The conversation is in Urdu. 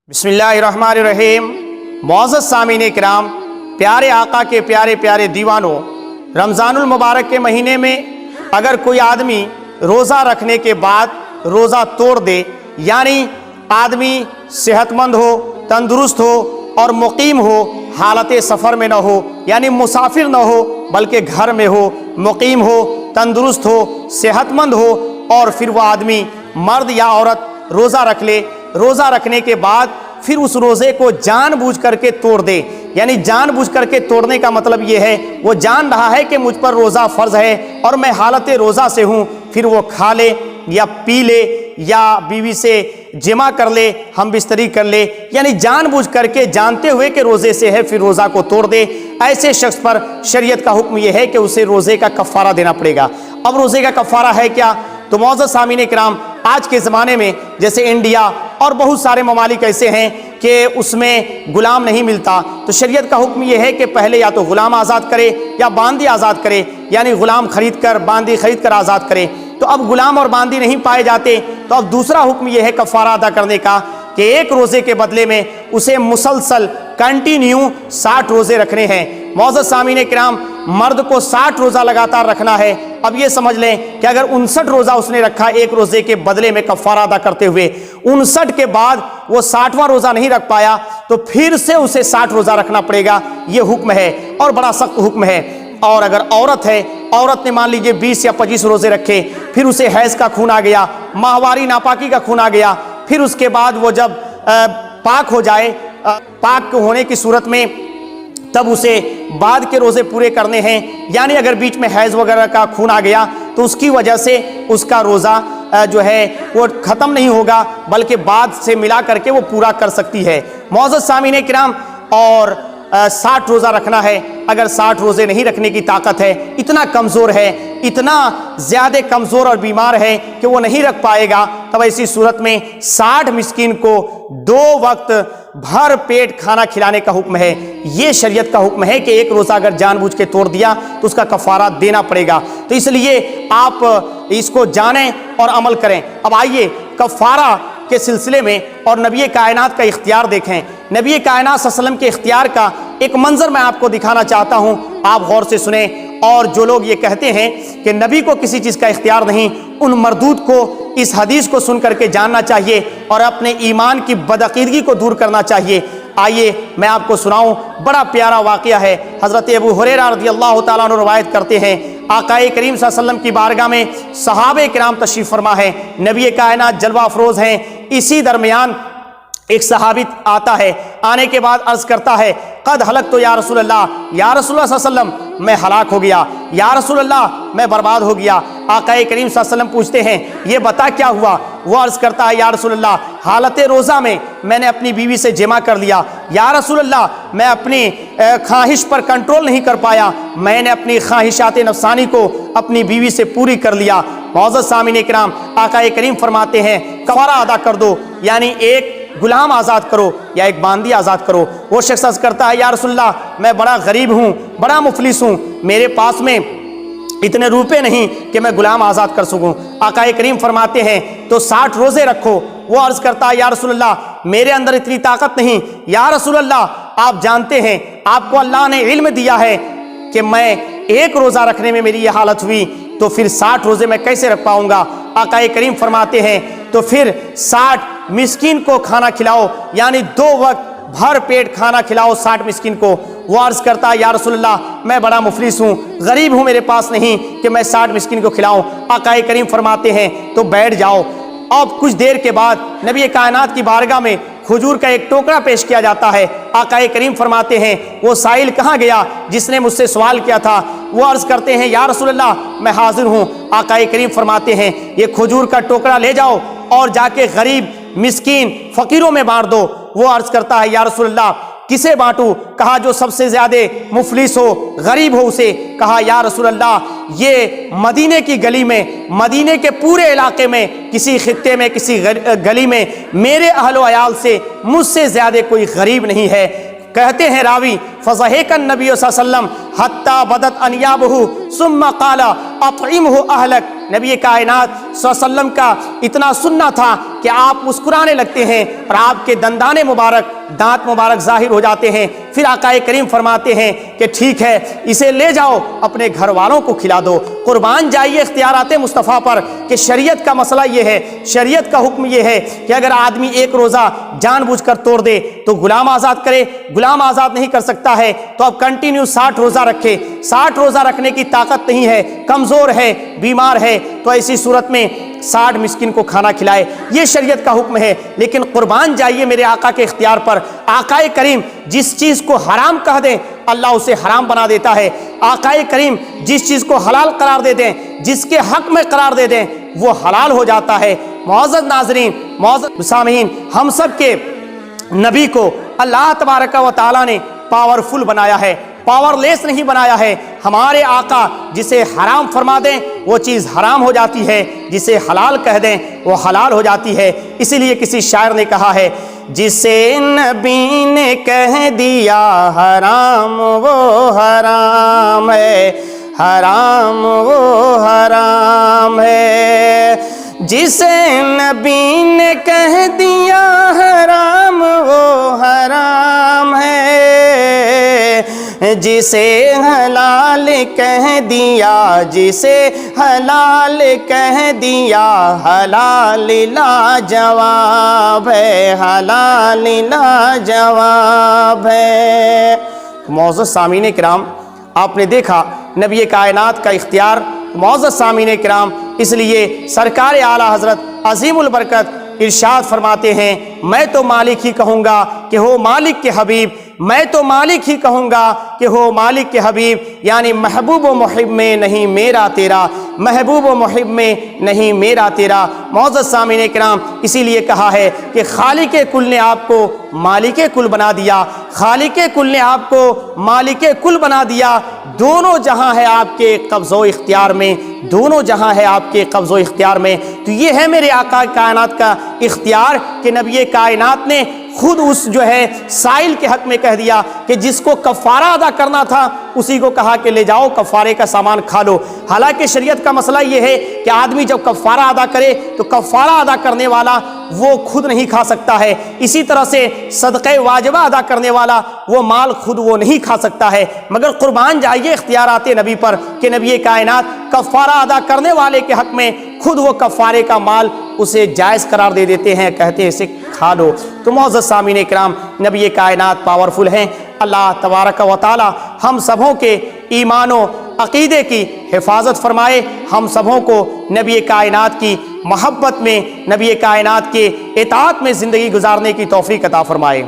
بسم اللہ الرحمن الرحیم۔ معزز سامعین کرام، پیارے آقا کے پیارے پیارے دیوانوں، رمضان المبارک کے مہینے میں اگر کوئی آدمی روزہ رکھنے کے بعد روزہ توڑ دے، یعنی آدمی صحت مند ہو، تندرست ہو اور مقیم ہو، حالت سفر میں نہ ہو، یعنی مسافر نہ ہو بلکہ گھر میں ہو، مقیم ہو، تندرست ہو، صحت مند ہو، اور پھر وہ آدمی مرد یا عورت روزہ رکھ لے، روزہ رکھنے کے بعد پھر اس روزے کو جان بوجھ کر کے توڑ دے، یعنی جان بوجھ کر کے توڑنے کا مطلب یہ ہے وہ جان رہا ہے کہ مجھ پر روزہ فرض ہے اور میں حالت روزہ سے ہوں، پھر وہ کھا لے یا پی لے یا بیوی سے جمع کر لے، ہم بستری کر لے، یعنی جان بوجھ کر کے جانتے ہوئے کہ روزے سے ہے پھر روزہ کو توڑ دے، ایسے شخص پر شریعت کا حکم یہ ہے کہ اسے روزے کا کفارہ دینا پڑے گا۔ اب روزے کا کفارہ ہے کیا؟ تو معزز سامعین کرام، آج کے زمانے میں جیسے انڈیا اور بہت سارے ممالک ایسے ہیں کہ اس میں غلام نہیں ملتا، تو شریعت کا حکم یہ ہے کہ پہلے یا تو غلام آزاد کرے یا باندی آزاد کرے، یعنی غلام خرید کر باندی خرید کر آزاد کرے۔ تو اب غلام اور باندی نہیں پائے جاتے، تو اب دوسرا حکم یہ ہے کفارہ ادا کرنے کا کہ ایک روزے کے بدلے میں اسے مسلسل کنٹینیو 60 روزے رکھنے ہیں۔ معزز سامعین کرام، مرد کو 60 روزہ لگاتار رکھنا ہے۔ اب یہ سمجھ لیں کہ اگر 59 روزہ اس نے رکھا ایک روزے کے بدلے میں کفارہ ادا کرتے ہوئے، 59 کے بعد وہ 60واں روزہ نہیں رکھ پایا تو پھر سے اسے 60 روزہ رکھنا پڑے گا، یہ حکم ہے اور بڑا سخت حکم ہے۔ اور اگر عورت ہے، عورت نے مان لیجئے 20 یا 25 روزے رکھے، پھر اسے حیض کا خون آ گیا، ماہواری ناپاکی کا خون آ گیا، پھر اس کے بعد وہ جب پاک ہو جائے، پاک ہونے کی صورت میں تب اسے بعد کے روزے پورے کرنے ہیں، یعنی اگر بیچ میں حیض وغیرہ کا خون آ گیا تو اس کی وجہ سے اس کا روزہ جو ہے وہ ختم نہیں ہوگا بلکہ بعد سے ملا کر کے وہ پورا کر سکتی ہے۔ معزز سامعین کرام، اور 60 روزہ رکھنا ہے۔ اگر 60 روزے نہیں رکھنے کی طاقت ہے، اتنا کمزور ہے، اتنا زیادہ کمزور اور بیمار ہے کہ وہ نہیں رکھ پائے گا، تب ایسی صورت میں 60 مسکین کو 2 وقت بھر پیٹ کھانا کھلانے کا حکم ہے۔ یہ شریعت کا حکم ہے کہ ایک روزہ اگر جان بوجھ کے توڑ دیا تو اس کا کفارہ دینا پڑے گا۔ تو اس لیے آپ اس کو جانیں اور عمل کریں۔ اب آئیے کفارہ کے سلسلے میں اور نبی کائنات کا اختیار دیکھیں۔ نبی کائنات صلی اللہ علیہ وسلم کے اختیار کا ایک منظر میں آپ کو دکھانا چاہتا ہوں، آپ غور سے سنیں۔ اور جو لوگ یہ کہتے ہیں کہ نبی کو کسی چیز کا اختیار نہیں، ان مردود کو اس حدیث کو سن کر کے جاننا چاہیے اور اپنے ایمان کی بدعقیدگی کو دور کرنا چاہیے۔ آئیے میں آپ کو سناؤں، بڑا پیارا واقعہ ہے۔ حضرت ابو ہریرہ رضی اللہ تعالیٰ عنہ روایت کرتے ہیں، آقا کریم صلی اللہ علیہ وسلم کی بارگاہ میں صحابہ کرام تشریف فرما ہے، نبی کائنات جلوہ افروز ہیں۔ اسی درمیان ایک صحابی آتا ہے، آنے کے بعد عرض کرتا ہے، قد ہلکت یا رسول اللہ، یا رسول اللہ صلی اللہ علیہ وسلم میں ہلاک ہو گیا، یا رسول اللہ میں برباد ہو گیا۔ آقا کریم صلی اللہ علیہ وسلم پوچھتے ہیں یہ بتا کیا ہوا؟ وہ عرض کرتا ہے، یا رسول اللہ حالت روزہ میں نے اپنی بیوی سے جمع کر لیا، یا رسول اللہ میں اپنی خواہش پر کنٹرول نہیں کر پایا، میں نے اپنی خواہشات نفسانی کو اپنی بیوی سے پوری کر لیا۔ معزز سامعین کرام، آقا کریم فرماتے ہیں کفارہ ادا کر دو، یعنی ایک غلام آزاد کرو یا ایک باندی آزاد کرو۔ وہ شخص عرض کرتا ہے، یا رسول اللہ میں بڑا غریب ہوں، بڑا مفلس ہوں، میرے پاس میں اتنے روپے نہیں کہ میں غلام آزاد کر سکوں۔ آقا کریم فرماتے ہیں تو 60 روزے رکھو۔ وہ عرض کرتا ہے، یا رسول اللہ میرے اندر اتنی طاقت نہیں، یا رسول اللہ آپ جانتے ہیں آپ کو اللہ نے علم دیا ہے کہ میں ایک روزہ رکھنے میں میری یہ حالت ہوئی تو پھر 60 روزے میں کیسے رکھ پاؤں گا؟ آقا کریم فرماتے ہیں تو پھر 60 مسکین کو کھانا کھلاؤ، یعنی 2 وقت بھر پیٹ کھانا کھلاؤ 60 مسکین کو۔ وہ عرض کرتا ہے، یا رسول اللہ میں بڑا مفلس ہوں، غریب ہوں، میرے پاس نہیں کہ میں 60 مسکین کو کھلاؤں۔ آقا کریم فرماتے ہیں تو بیٹھ جاؤ۔ اب کچھ دیر کے بعد نبی کائنات کی بارگاہ میں کھجور کا ایک ٹوکرا پیش کیا جاتا ہے۔ آقا کریم فرماتے ہیں وہ سائل کہاں گیا جس نے مجھ سے سوال کیا تھا؟ وہ عرض کرتے ہیں، یا رسول اللہ میں حاضر ہوں۔ آقا کریم فرماتے ہیں یہ کھجور کا ٹوکرا لے جاؤ اور جا کے غریب مسکین فقیروں میں بانٹ دو۔ وہ عرض کرتا ہے، یا رسول اللہ کسے بانٹوں؟ کہا جو سب سے زیادہ مفلس ہو، غریب ہو اسے۔ کہا یا رسول اللہ یہ مدینے کی گلی میں، مدینے کے پورے علاقے میں کسی خطے میں کسی گلی میں میرے اہل و عیال سے مجھ سے زیادہ کوئی غریب نہیں ہے۔ کہتے ہیں راوی فضحك النبی صلی اللہ علیہ وسلم حتی بدت انیابہ ثم قال اطعمہ اہلک۔ نبی کائنات صلی اللہ علیہ وسلم کا اتنا سننا تھا کہ آپ مسکرانے لگتے ہیں اور آپ کے دندان مبارک، دانت مبارک ظاہر ہو جاتے ہیں۔ پھر آقا کریم فرماتے ہیں کہ ٹھیک ہے، اسے لے جاؤ، اپنے گھر والوں کو کھلا دو۔ قربان جائیے اختیارات مصطفیٰ پر کہ شریعت کا مسئلہ یہ ہے، شریعت کا حکم یہ ہے کہ اگر آدمی ایک روزہ جان بوجھ کر توڑ دے تو غلام آزاد کرے، غلام آزاد نہیں کر سکتا ہے تو اب کنٹینیو 60 روزہ رکھے، 60 روزہ رکھنے کی طاقت نہیں ہے، کمزور ہے، بیمار ہے، تو ایسی صورت میں 60 مسکین کو کھانا کھلائے۔ یہ شریعت کا حکم ہے۔ لیکن قربان جائیے میرے آقا کے اختیار پر، آقا کریم جس چیز کو حرام کہہ دیں اللہ اسے حرام بنا دیتا ہے، آقا کریم جس چیز کو حلال قرار دے دیں، جس کے حق میں قرار دے دیں وہ حلال ہو جاتا ہے۔ معزز ناظرین، معزز سامعین، ہم سب کے نبی کو اللہ تبارک و تعالیٰ نے پاورفل بنایا ہے، پاور لیس نہیں بنایا ہے۔ ہمارے آقا جسے حرام فرما دیں وہ چیز حرام ہو جاتی ہے، جسے حلال کہہ دیں وہ حلال ہو جاتی ہے۔ اسی لیے کسی شاعر نے کہا ہے، جسے نبی نے کہہ دیا حرام وہ حرام ہے، حرام وہ حرام ہے۔ جسے نبی نے کہہ دیا حرام وہ حرام ہے، جسے حلال کہہ دیا، جسے حلال کہہ دیا حلال لاجواب ہے، حلال لاجواب ہے۔ معزز سامعین کرام، آپ نے دیکھا نبی کائنات کا اختیار۔ معزز سامعین کرام، اس لیے سرکار اعلیٰ حضرت عظیم البرکت ارشاد فرماتے ہیں، میں تو مالک ہی کہوں گا کہ ہو مالک کے حبیب، میں تو مالک ہی کہوں گا کہ ہو مالک کے حبیب، یعنی محبوب و محب میں نہیں میرا تیرا، محبوب و محب میں نہیں میرا تیرا۔ معزز سامعین کرام، اسی لیے کہا ہے کہ خالق کل نے آپ کو مالک کل بنا دیا، خالق کل نے آپ کو مالک کل بنا دیا۔ دونوں جہاں ہے آپ کے قبض و اختیار میں، دونوں جہاں ہے آپ کے قبض و اختیار میں۔ تو یہ ہے میرے آقا کائنات کا اختیار کہ نبی کائنات نے خود اس جو ہے سائل کے حق میں کہہ دیا کہ جس کو کفارہ ادا کرنا تھا اسی کو کہا کہ لے جاؤ کفارے کا سامان کھا لو۔ حالانکہ شریعت کا مسئلہ یہ ہے کہ آدمی جب کفارہ ادا کرے تو کفارہ ادا کرنے والا وہ خود نہیں کھا سکتا ہے، اسی طرح سے صدقہ واجبہ ادا کرنے والا وہ مال خود وہ نہیں کھا سکتا ہے۔ مگر قربان جائیے اختیارات نبی پر کہ نبی کائنات کفارہ ادا کرنے والے کے حق میں خود وہ کفارے کا مال اسے جائز قرار دے دیتے ہیں، کہتے ہیں اسے کھا لو۔ تو معزز سامعین کرام، نبی کائنات پاورفل ہیں۔ اللہ تبارک و تعالی ہم سبوں کے ایمان و عقیدے کی حفاظت فرمائے، ہم سبوں کو نبی کائنات کی محبت میں، نبی کائنات کے اطاعت میں زندگی گزارنے کی توفیق عطا فرمائے۔